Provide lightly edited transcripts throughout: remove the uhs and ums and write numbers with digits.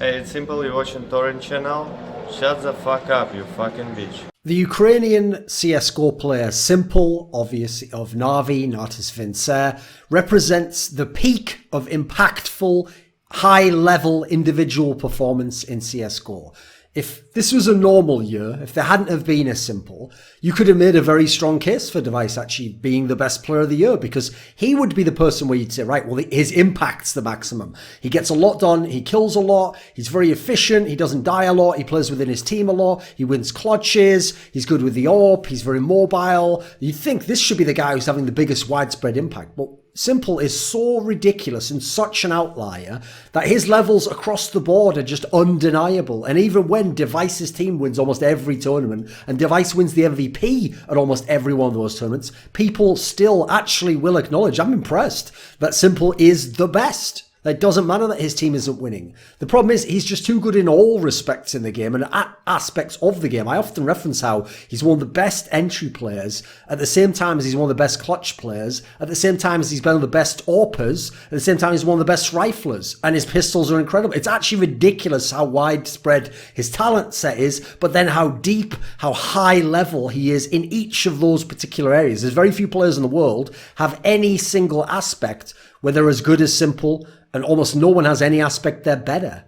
Hey, it's Simple, you're watching Thorin channel. Shut the fuck up, you fucking bitch. The Ukrainian CSGO player s1mple, obviously of Navi, Vincer, represents the peak of impactful, high-level individual performance in CSGO. If this was a normal year, if there hadn't have been a s1mple, you could have made a very strong case for Device actually being the best player of the year, because he would be the person where you'd say, right, well, his impact's the maximum. He gets a lot done, he kills a lot, he's very efficient, he doesn't die a lot, he plays within his team a lot, he wins clutches, he's good with the AWP, he's very mobile. You'd think this should be the guy who's having the biggest widespread impact, but s1mple is so ridiculous and such an outlier that his levels across the board are just undeniable. And even when Device's team wins almost every tournament and Device wins the MVP at almost every one of those tournaments, people still actually will acknowledge, I'm impressed, that s1mple is the best. It doesn't matter that his team isn't winning. The problem is he's just too good in all respects in the game and aspects of the game. I often reference how he's one of the best entry players at the same time as he's one of the best clutch players, at the same time as he's one of the best AWPers, at the same time he's one of the best riflers, and his pistols are incredible. It's actually ridiculous how widespread his talent set is, but then how deep, how high level he is in each of those particular areas. There's very few players in the world have any single aspect where they're as good as s1mple, and almost no one has any aspect they're better.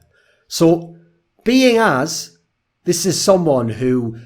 So this is someone who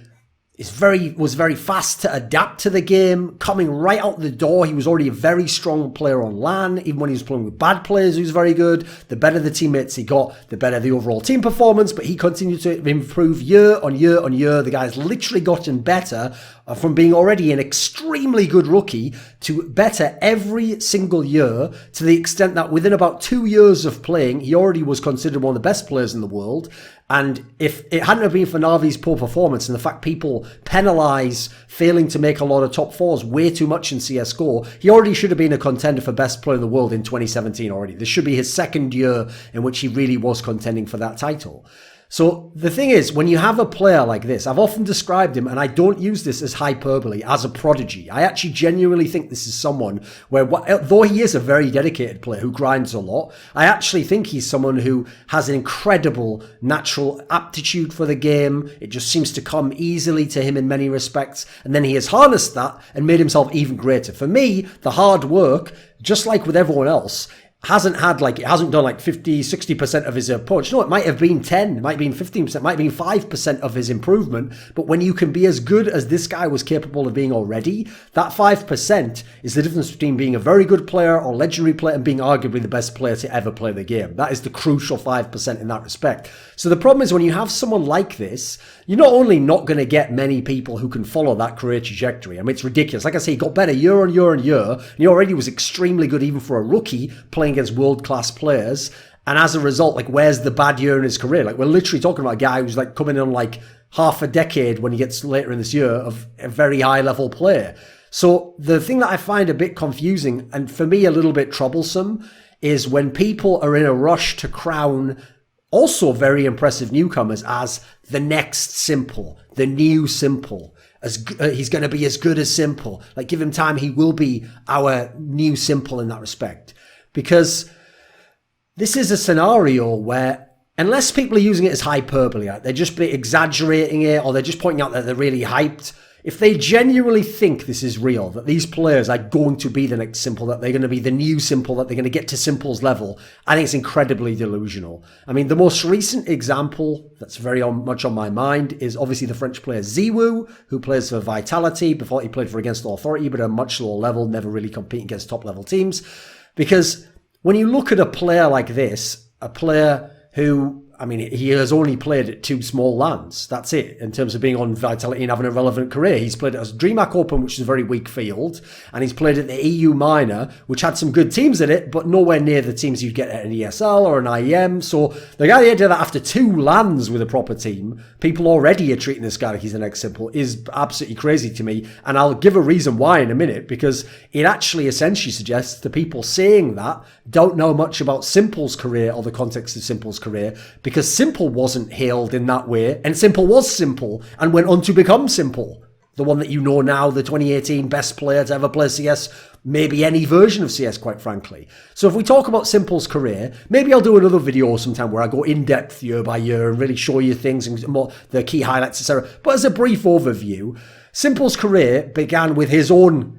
was very fast to adapt to the game, coming right out the door. He was already a very strong player on LAN. Even when he was playing with bad players, he was very good. The better the teammates he got, the better the overall team performance, but he continued to improve year on year on year. The guy's literally gotten better from being already an extremely good rookie to better every single year, to the extent that within about 2 years of playing, he already was considered one of the best players in the world. And if it hadn't have been for Navi's poor performance and the fact people penalise failing to make a lot of top fours way too much in CSGO, he already should have been a contender for best player in the world in 2017 already. This should be his second year in which he really was contending for that title. So the thing is, when you have a player like this, I've often described him, and I don't use this as hyperbole, as a prodigy. I actually genuinely think this is someone where, though he is a very dedicated player who grinds a lot, I actually think he's someone who has an incredible natural aptitude for the game. It just seems to come easily to him in many respects. And then he has harnessed that and made himself even greater. For me, the hard work, just like with everyone else, it hasn't done like 50, 60% of his approach. No, it might have been 10, it might have been 15%, it might have been 5% of his improvement. But when you can be as good as this guy was capable of being already, that 5% is the difference between being a very good player or legendary player and being arguably the best player to ever play the game. That is the crucial 5% in that respect. So the problem is when you have someone like this, you're not only not going to get many people who can follow that career trajectory. I mean, it's ridiculous. Like I say, he got better year on year on year, and he already was extremely good even for a rookie playing against world-class players. And as a result, like, where's the bad year in his career? Like, we're literally talking about a guy who's like coming in on like half a decade when he gets later in this year of a very high-level player. So the thing that I find a bit confusing, and for me a little bit troublesome, is when people are in a rush to crown also very impressive newcomers as the next s1mple, the new s1mple. He's going to be as good as s1mple. Like, give him time, he will be our new s1mple in that respect. Because this is a scenario where, unless people are using it as hyperbole, they're just exaggerating it, or they're just pointing out that they're really hyped. If they genuinely think this is real, that these players are going to be the next s1mple, that they're going to be the new s1mple, that they're going to get to s1mple's level, I think it's incredibly delusional. I mean, the most recent example that's very much on my mind is obviously the French player z1mple, who plays for Vitality. Before, he played for Against Authority, but at a much lower level, never really competing against top level teams. Because when you look at a player like this, a player who, I mean, he has only played at 2 small lands. That's it, in terms of being on Vitality and having a relevant career. He's played at DreamHack Open, which is a very weak field, and he's played at the EU Minor, which had some good teams in it, but nowhere near the teams you'd get at an ESL or an IEM. So the idea that after 2 lands with a proper team, people already are treating this guy like he's the next s1mple is absolutely crazy to me. And I'll give a reason why in a minute, because it actually essentially suggests the people saying that don't know much about s1mple's career or the context of s1mple's career, because s1mple wasn't hailed in that way, and s1mple was s1mple and went on to become s1mple. the one that you know now, the 2018 best player to ever play CS, maybe any version of CS, quite frankly. So if we talk about s1mple's career, maybe I'll do another video sometime where I go in depth year by year and really show you things and more, the key highlights, etc. But as a brief overview, s1mple's career began with his own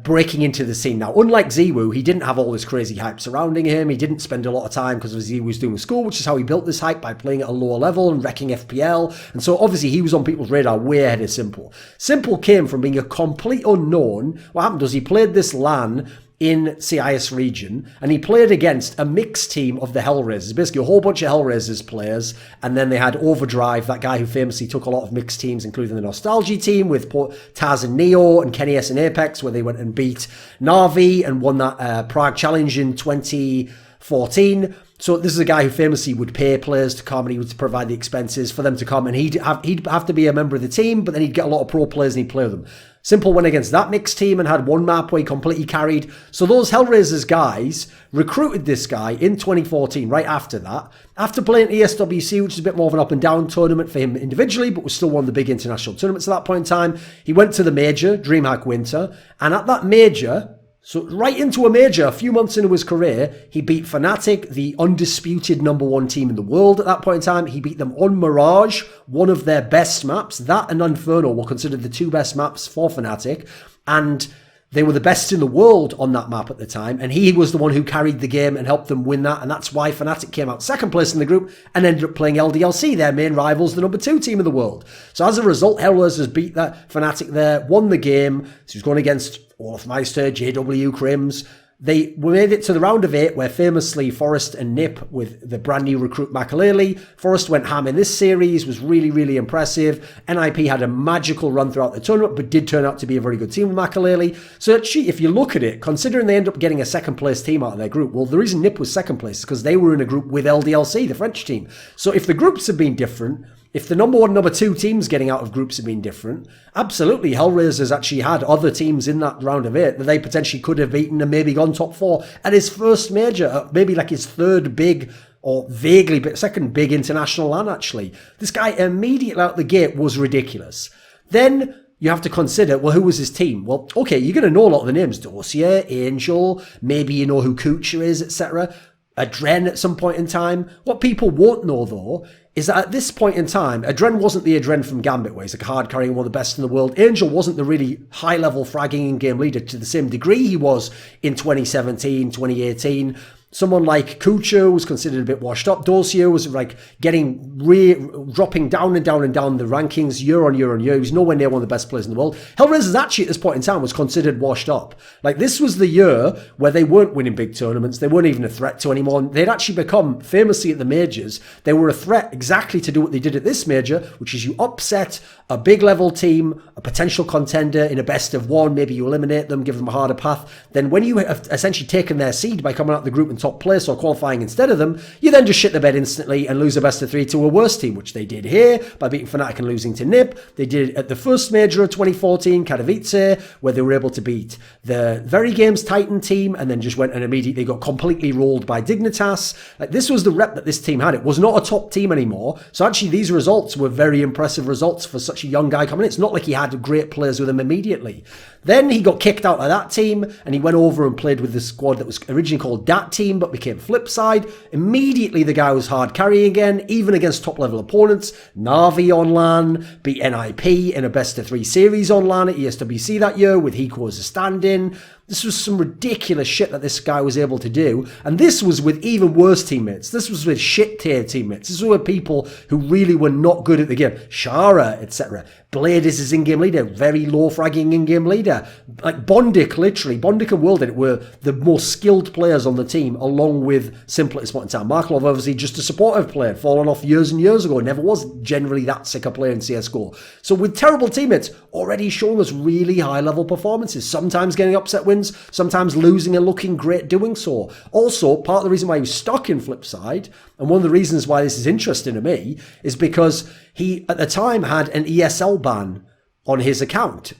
breaking into the scene. Now, unlike ZywOo, he didn't have all this crazy hype surrounding him. He didn't spend a lot of time because he was doing school, which is how he built this hype, by playing at a lower level and wrecking FPL. And so obviously he was on people's radar way ahead of s1mple. s1mple came from being a complete unknown. What happened was he played this LAN in CIS region, and he played against a mixed team of the Hellraisers, basically a whole bunch of Hellraisers players, and then they had Overdrive, that guy who famously took a lot of mixed teams, including the NateDOhDoubleG team with Taz and Neo and Kenny S and Apex, where they went and beat Na'Vi and won that Prague Challenge in 2014. So this is a guy who famously would pay players to come, and he would provide the expenses for them to come, and he'd have to be a member of the team, but then he'd get a lot of pro players and he'd play with them. s1mple went against that mixed team and had one map where he completely carried. So those Hellraisers guys recruited this guy in 2014, right after that. After playing ESWC, which is a bit more of an up and down tournament for him individually, but was still one of the big international tournaments at that point in time, he went to the major, DreamHack Winter, and at that major, so right into a major, a few months into his career, he beat Fnatic, the undisputed #1 team in the world at that point in time. He beat them on Mirage, one of their best maps. That and Inferno were considered the two best maps for Fnatic, and they were the best in the world on that map at the time, and he was the one who carried the game and helped them win that, and that's why Fnatic came out second place in the group and ended up playing LDLC, their main rivals, the #2 team in the world. So as a result, Hellraisers beat that Fnatic there, won the game. So he was going against Olafmeister, JW, Crims. They made it to the round of 8, where famously Forest and Nip with the brand new recruit Makalele. Forest went ham in this series, was really, really impressive. NIP had a magical run throughout the tournament, but did turn out to be a very good team with Makalele. So actually, if you look at it, considering they end up getting a second place team out of their group, well, the reason Nip was second place is because they were in a group with LDLC, the French team. So if the groups had been different, if the #1, #2 teams getting out of groups had been different, absolutely, Hellraisers actually had other teams in that round of 8 that they potentially could have beaten and maybe gone top 4 at his first major, maybe like his third big or vaguely but second big international LAN, actually. This guy immediately out the gate was ridiculous. Then you have to consider, well, who was his team? Well, okay, you're going to know a lot of the names. Dossier, Angel, maybe you know who Kucha is, etc. Adren at some point in time. What people won't know, though, is that at this point in time, Adren wasn't the Adren from Gambit, where he's like hard carrying, one of the best in the world. Angel wasn't the really high-level fragging in-game leader to the same degree he was in 2017, 2018. Someone like Kucha was considered a bit washed up. Dossier was like dropping down and down and down the rankings year on year on year. He was nowhere near one of the best players in the world. Hellraisers actually at this point in time was considered washed up. Like, this was the year where they weren't winning big tournaments. They weren't even a threat to anyone. They'd actually become, famously at the majors, they were a threat exactly to do what they did at this major, which is you upset a big level team, a potential contender in a best of 1. Maybe you eliminate them, give them a harder path. Then when you have essentially taken their seed by coming out of the group and top place or qualifying instead of them, you then just shit the bed instantly and lose a best of 3 to a worse team, which they did here by beating Fnatic and losing to Nip. They did it at the first major of 2014, Katowice, where they were able to beat the Very Games Titan team, and then just went and immediately got completely rolled by Dignitas. Like, this was the rep that this team had. It was not a top team anymore. So actually these results were very impressive results for such a young guy coming in. It's not like he had great players with him immediately. Then he got kicked out of that team and he went over and played with the squad that was originally called Dat Team but became Flipside. Immediately the guy was hard carrying again, even against top level opponents. Na'Vi on LAN, beat NIP in a best of 3 series on LAN at ESWC that year with Hiko as a stand-in. This was some ridiculous shit that this guy was able to do. And this was with even worse teammates. This was with shit tier teammates. This were people who really were not good at the game. Shara, etc. Blade is his in-game leader. Very low fragging in-game leader. Like Bondik, literally. Bondik and Wilded were the most skilled players on the team, along with s1mple at this point in time. Markelov, obviously, just a supportive player. Fallen off years and years ago. Never was generally that sick a player in CSGO. So with terrible teammates, already showing us really high-level performances. Sometimes getting upset wins. Sometimes losing and looking great doing so. Also, part of the reason why he was stuck in Flipside, and one of the reasons why this is interesting to me, is because he, at the time, had an ESL ban on his account.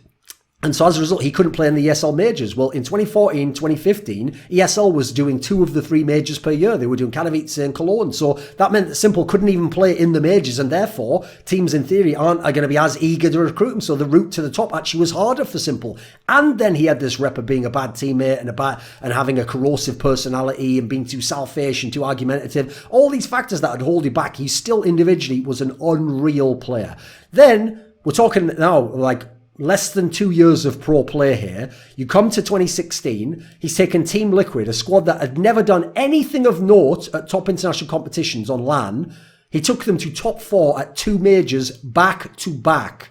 And so as a result, he couldn't play in the ESL majors. Well, in 2014, 2015, ESL was doing 2 of the 3 majors per year. They were doing Katowice and Cologne. So that meant that s1mple couldn't even play in the majors. And therefore, teams in theory are going to be as eager to recruit him. So the route to the top actually was harder for s1mple. And then he had this rep of being a bad teammate and having a corrosive personality and being too selfish and too argumentative. All these factors that would hold you back. He still individually was an unreal player. Then we're talking now like less than 2 years of pro play here. You come to 2016, he's taken Team Liquid, a squad that had never done anything of note at top international competitions on LAN. He took them to top 4 at 2 majors back to back.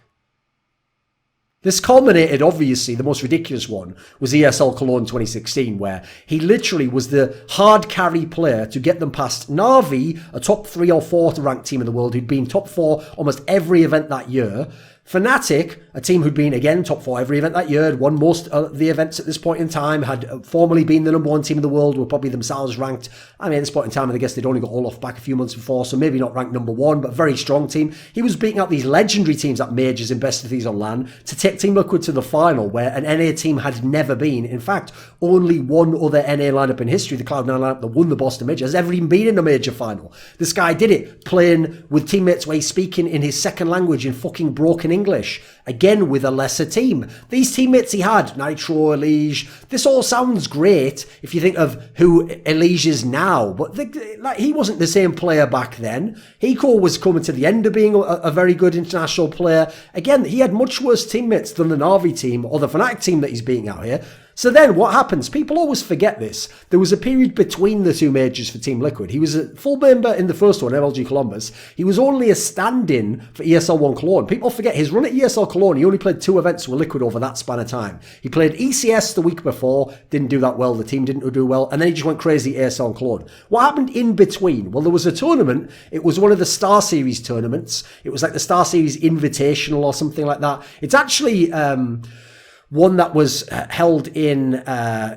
This culminated, obviously, the most ridiculous one was ESL Cologne 2016, where he literally was the hard carry player to get them past Na'Vi, a top 3 or 4 ranked team in the world who'd been top 4 almost every event that year. Fnatic, a team who'd been, again, top 4 every event that year, had won most of the events at this point in time, had formerly been the number 1 team in the world, were probably themselves ranked. I mean, at this point in time, I guess they'd only got Olaf back a few months before, so maybe not ranked number 1, but a very strong team. He was beating out these legendary teams at majors in best of these on LAN to take Team Liquid to the final, where an NA team had never been. In fact, only one other NA lineup in history, the Cloud9 lineup that won the Boston Major, has ever even been in a major final. This guy did it, playing with teammates where he's speaking in his second language in fucking broken English. Again, with a lesser team. These teammates he had, Nitro, OllieJ, this all sounds great if you think of who OllieJ is now, but he wasn't the same player back then. Hiko was coming to the end of being a very good international player. Again, he had much worse teammates than the Na'Vi team or the Fnatic team that he's beating out here. So then what happens? People always forget this. There was a period between the 2 majors for Team Liquid. He was a full member in the first one, MLG Columbus. He was only a stand-in for ESL 1 Cologne. People forget his run at ESL Cologne, he only played 2 events with Liquid over that span of time. He played ECS the week before, didn't do that well, the team didn't do well, and then he just went crazy at ESL Cologne. What happened in between? Well, there was a tournament. It was one of the Star Series tournaments. It was like the Star Series Invitational or something like that. It's actually one that was held in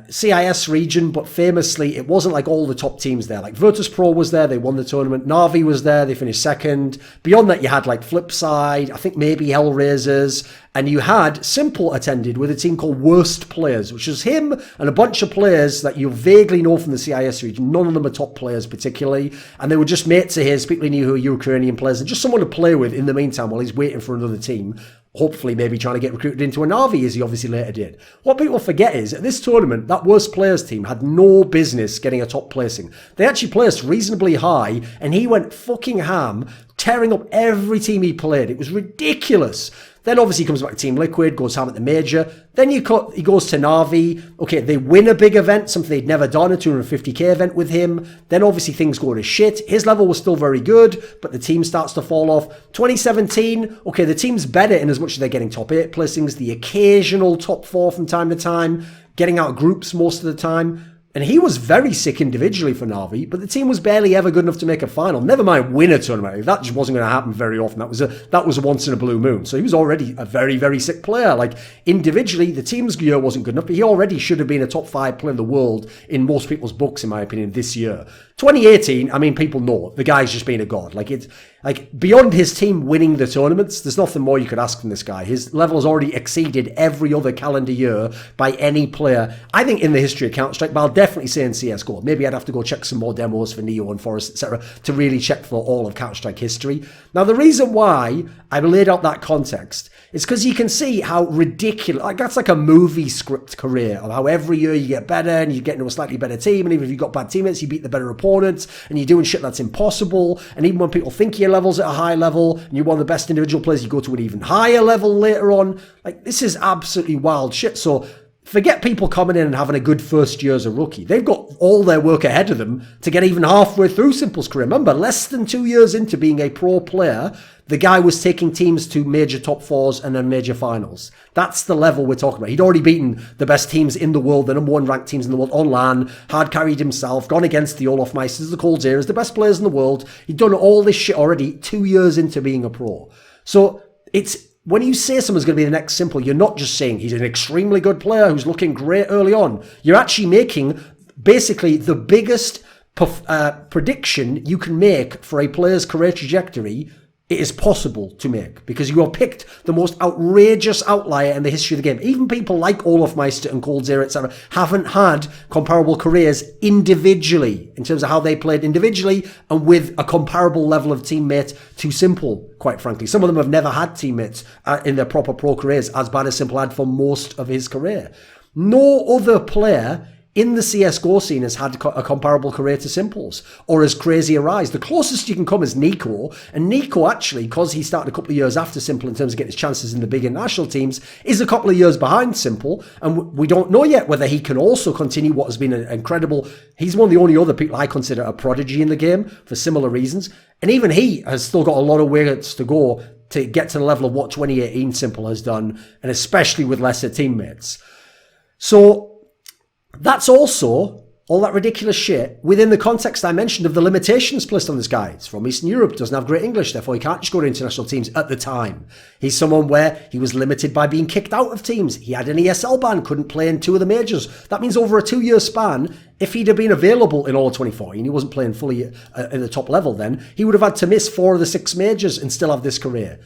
CIS region, but famously, it wasn't like all the top teams there. Like Virtus Pro was there, they won the tournament. Na'Vi was there, they finished second. Beyond that, you had like Flipside, I think maybe Hellraisers, and you had s1mple attended with a team called Worst Players, which was him and a bunch of players that you vaguely know from the CIS region. None of them are top players particularly, and they were just mates of his. People he knew who were Ukrainian players, and just someone to play with in the meantime while he's waiting for another team. Hopefully maybe trying to get recruited into a Na'Vi, as he obviously later did. What people forget is, at this tournament, that Worst Players team had no business getting a top placing. They actually placed reasonably high, and he went fucking ham, tearing up every team he played. It was ridiculous. Then obviously he comes back to Team Liquid, goes ham at the major. Then he goes to Na'Vi. Okay, they win a big event, something they'd never done, a 250k event with him. Then obviously things go to shit. His level was still very good, but the team starts to fall off. 2017, okay, the team's better in as much as they're getting top 8 placings, the occasional top 4 from time to time, getting out of groups most of the time. And he was very sick individually for Na'Vi, but the team was barely ever good enough to make a final. Never mind win a tournament. That just wasn't going to happen very often. That was a once in a blue moon. So he was already a very, very sick player. Like individually, the team's year wasn't good enough, but he already should have been a top 5 player in the world in most people's books, in my opinion, this year. 2018, I mean, people know the guy's just been a god. Like beyond his team winning the tournaments, there's nothing more you could ask from this guy. His level has already exceeded every other calendar year by any player, I think, in the history of Counter-Strike, but I'll definitely say in CSGO. Maybe I'd have to go check some more demos for Neo and Forest, etc., to really check for all of Counter-Strike history. Now, the reason why I laid out that context is because you can see how ridiculous, like that's like a movie script career of how every year you get better and you get into a slightly better team, and even if you've got bad teammates, you beat the better opponents, and you're doing shit that's impossible, and even when people think your level's at a high level and you're one of the best individual players, you go to an even higher level later on. Like, this is absolutely wild shit. So forget people coming in and having a good first year as a rookie. They've got all their work ahead of them to get even halfway through s1mple's career. Remember, less than 2 years into being a pro player, the guy was taking teams to major top 4s and then major finals. That's the level we're talking about. He'd already beaten the best teams in the world, the number 1 ranked teams in the world on LAN, hard carried himself, gone against the Olaf Meisters, the Cold Zeras, the best players in the world. He'd done all this shit already 2 years into being a pro. So when you say someone's going to be the next s1mple, you're not just saying he's an extremely good player who's looking great early on. You're actually making basically the biggest prediction you can make for a player's career trajectory it is possible to make, because you have picked the most outrageous outlier in the history of the game. Even people like Olaf Meister and Coldzera, etc., haven't had comparable careers individually, in terms of how they played individually and with a comparable level of teammate to s1mple, quite frankly. Some of them have never had teammates in their proper pro careers as bad as s1mple had for most of his career. No other player in the CSGO scene has had a comparable career to s1mple's, or as crazy a rise. The closest you can come is Nico, and Nico actually, because he started a couple of years after s1mple in terms of getting his chances in the big international teams, is a couple of years behind s1mple, and we don't know yet whether he can also continue what has been an incredible... He's one of the only other people I consider a prodigy in the game for similar reasons, and even he has still got a lot of ways to go to get to the level of what 2018 s1mple has done, and especially with lesser teammates. So that's also all that ridiculous shit within the context I mentioned of the limitations placed on this guy. It's from Eastern Europe, doesn't have great English, therefore he can't just go to international teams at the time. He's someone where he was limited by being kicked out of teams. He had an ESL ban, couldn't play in 2 of the majors. That means over a 2-year span, if he'd have been available in all of 2014, he wasn't playing fully at the top level then, he would have had to miss 4 of the 6 majors and still have this career.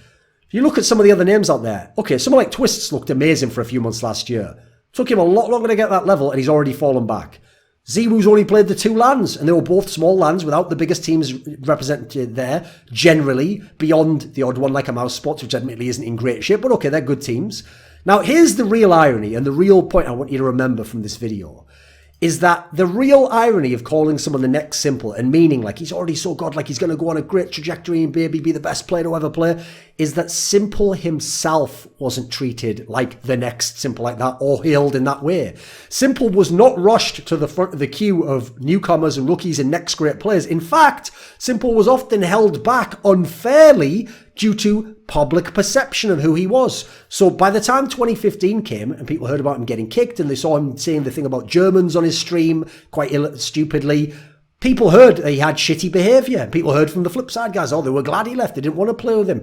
If you look at some of the other names out there, okay, someone like Twists looked amazing for a few months last year. Took him a lot longer to get that level, and he's already fallen back. Ziwu's only played the 2 LANs, and they were both small LANs without the biggest teams represented there, generally, beyond the odd one like a Mouse Spots, which admittedly isn't in great shape, but okay, they're good teams. Now, here's the real irony, and the real point I want you to remember from this video, is that the real irony of calling someone the next s1mple and meaning like he's already so good, like he's going to go on a great trajectory and maybe be the best player to ever play, is that s1mple himself wasn't treated like the next s1mple like that or hailed in that way. s1mple was not rushed to the front of the queue of newcomers and rookies and next great players. In fact, s1mple was often held back unfairly due to public perception of who he was. So by the time 2015 came and people heard about him getting kicked and they saw him saying the thing about Germans on his stream quite stupidly, people heard that he had shitty behaviour. People heard from the flip side, guys, oh, they were glad he left. They didn't want to play with him.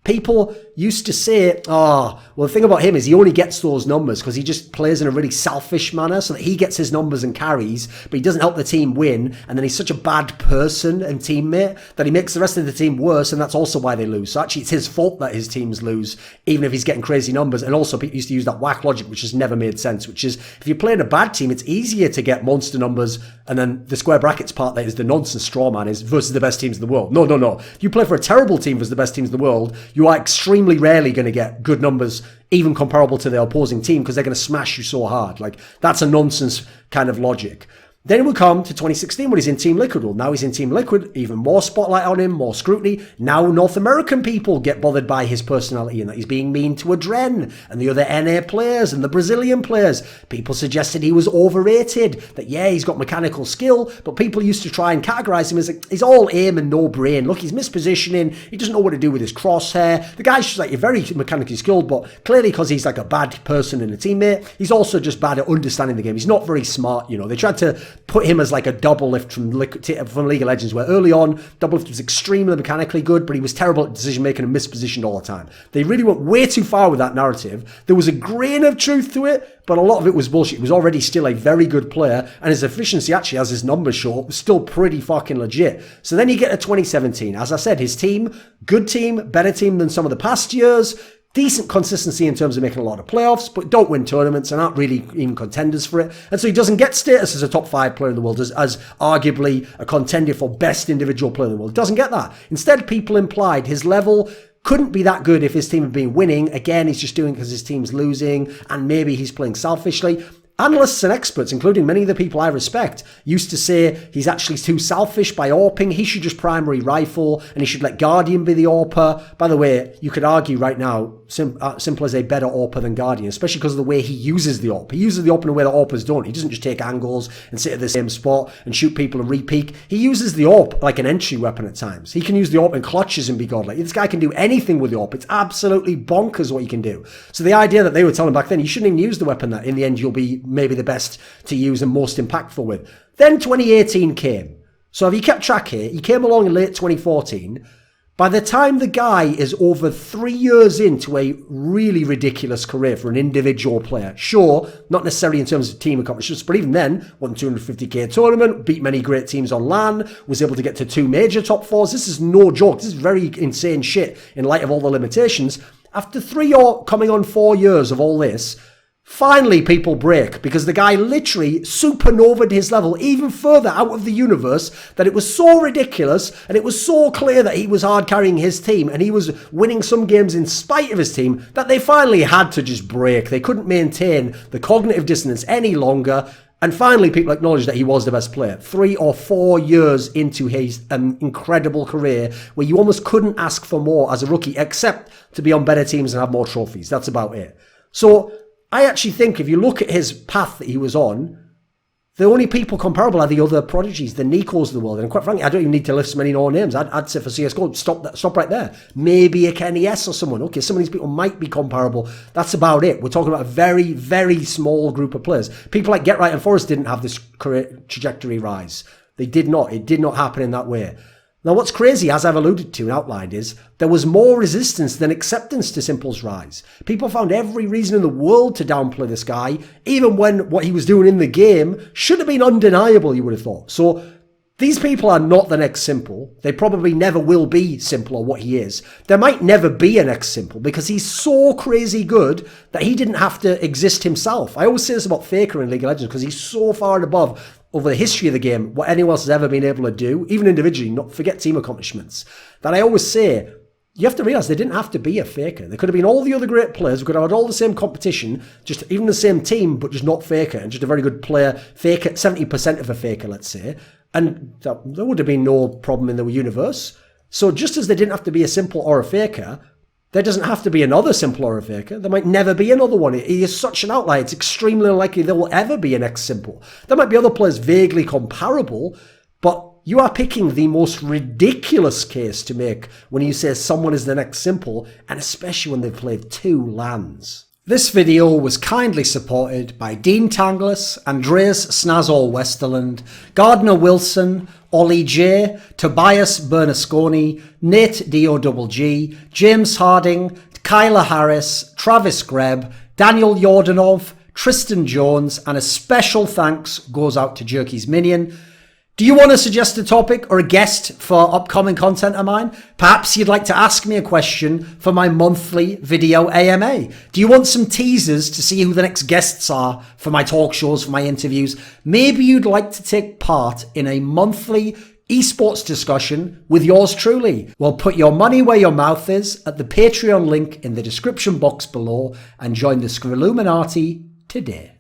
People used to say, well, the thing about him is he only gets those numbers because he just plays in a really selfish manner so that he gets his numbers and carries, but he doesn't help the team win. And then he's such a bad person and teammate that he makes the rest of the team worse. And that's also why they lose. So actually, it's his fault that his teams lose, even if he's getting crazy numbers. And also, people used to use that whack logic, which has never made sense, which is if you're playing a bad team, it's easier to get monster numbers. And then the square brackets part that is the nonsense straw man is versus the best teams in the world. No. If you play for a terrible team versus the best teams in the world, you are extremely rarely going to get good numbers, even comparable to the opposing team, because they're going to smash you so hard. Like, that's a nonsense kind of logic. Then we come to 2016 when he's in Team Liquid. Well, now he's in Team Liquid, even more spotlight on him, more scrutiny. Now North American people get bothered by his personality and that he's being mean to Adren and the other NA players and the Brazilian players. People suggested he was overrated, that yeah, he's got mechanical skill, but people used to try and categorize him as like, he's all aim and no brain. Look, he's mispositioning. He doesn't know what to do with his crosshair. The guy's just like very mechanically skilled, but clearly because he's like a bad person and a teammate, he's also just bad at understanding the game. He's not very smart, you know. They tried to put him as like a double lift from League of Legends, where early on double lift was extremely mechanically good, but he was terrible at decision making and mispositioned all the time. They really went way too far with that narrative. There was a grain of truth to it, but a lot of it was bullshit. He was already still a very good player, and his efficiency, actually, as his numbers show, was still pretty fucking legit. So then you get to 2017. As I said, his team, good team, better team than some of the past years. Decent consistency in terms of making a lot of playoffs, but don't win tournaments and aren't really even contenders for it. And so he doesn't get status as a top 5 player in the world, as arguably a contender for best individual player in the world. Doesn't get that. Instead, people implied his level couldn't be that good if his team had been winning. Again, he's just doing it because his team's losing, and maybe he's playing selfishly. Analysts and experts, including many of the people I respect, used to say he's actually too selfish by AWPing. He should just primary rifle and he should let Guardian be the AWPer. By the way, you could argue right now s1mple is a better AWPer than Guardian, especially because of the way he uses the AWP. He uses the AWP in a way that AWPers don't. He doesn't just take angles and sit at the same spot and shoot people and re-peek. He uses the AWP like an entry weapon at times. He can use the AWP in clutches and be godlike. This guy can do anything with the AWP. It's absolutely bonkers what he can do. So the idea that they were telling back then, you shouldn't even use the weapon that in the end you'll be maybe the best to use and most impactful with. Then 2018 came. So if you kept track here, he came along in late 2014. By the time the guy is over 3 years into a really ridiculous career for an individual player, sure, not necessarily in terms of team accomplishments, but even then, won 250k tournament, beat many great teams on LAN, was able to get to 2 major top 4s. This is no joke. This is very insane shit in light of all the limitations. After 3 or coming on 4 years of all this, finally people break, because the guy literally supernovaed his level even further out of the universe, that it was so ridiculous and it was so clear that he was hard carrying his team and he was winning some games in spite of his team, that they finally had to just break. They couldn't maintain the cognitive dissonance any longer. And finally, people acknowledged that he was the best player. 3 or 4 years into his incredible career, where you almost couldn't ask for more as a rookie, except to be on better teams and have more trophies. That's about it. So I actually think if you look at his path that he was on, the only people comparable are the other prodigies, the Nikos of the world. And quite frankly, I don't even need to list many more names. I'd say for CSGO, stop right there. Maybe a Kenny S or someone. Okay, some of these people might be comparable. That's about it. We're talking about a very, very small group of players. People like GetRight and Forrest didn't have this career trajectory rise. They did not. It did not happen in that way. Now, what's crazy, as I've alluded to and outlined, is there was more resistance than acceptance to s1mple's rise. People found every reason in the world to downplay this guy, even when what he was doing in the game should have been undeniable, you would have thought. So these people are not the next s1mple. They probably never will be s1mple or what he is. There might never be a next s1mple because he's so crazy good that he didn't have to exist himself. I always say this about Faker in League of Legends because he's so far and above over the history of the game, what anyone else has ever been able to do, even individually, not forget team accomplishments, that I always say, you have to realise they didn't have to be a Faker. There could have been all the other great players, we could have had all the same competition, just even the same team, but just not Faker, and just a very good player, Faker, 70% of a Faker, let's say, and there would have been no problem in the universe. So just as they didn't have to be a s1mple or a Faker, there doesn't have to be another s1mple or a Faker. There might never be another one. He is such an outlier. It's extremely unlikely there will ever be an ex-s1mple. There might be other players vaguely comparable, but you are picking the most ridiculous case to make when you say someone is the next s1mple, and especially when they've played 2 LANs. This video was kindly supported by Dean Tanglis, Andreas Snazore Westerlund, Gardner Wilson, OllieJ, Tobias Bernasconi, NateDOhDoubleG, James Harding, Kyla Harris, Travis Greb, Daniel Yordanov, Tristan Jones, and a special thanks goes out to Jerky's Minion. Do you want to suggest a topic or a guest for upcoming content of mine? Perhaps you'd like to ask me a question for my monthly video AMA. Do you want some teasers to see who the next guests are for my talk shows, for my interviews? Maybe you'd like to take part in a monthly esports discussion with yours truly. Well, put your money where your mouth is at the Patreon link in the description box below and join the Scrilluminati today.